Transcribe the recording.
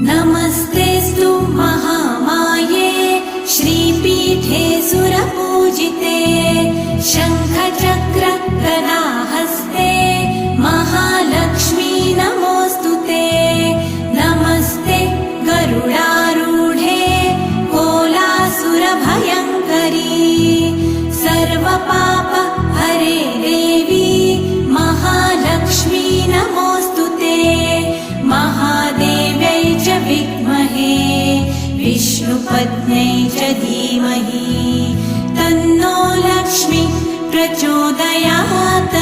नमस्तेऽस्तु महामाये श्रीपीठे सुरपूजिते शङ्खचक्र गदाहस्ते महालक्ष्मी नमोऽस्तुते। नमस्ते गरुडारूढे कोलासुरभयङ्करी सर्वपाप हरे देवी महालक्ष्मी नमोऽस्तुते। महादेव्यै च विद्महे विष्णुपत्न्यै च धीमहि तन्नो लक्ष्मी प्रचोदयात्।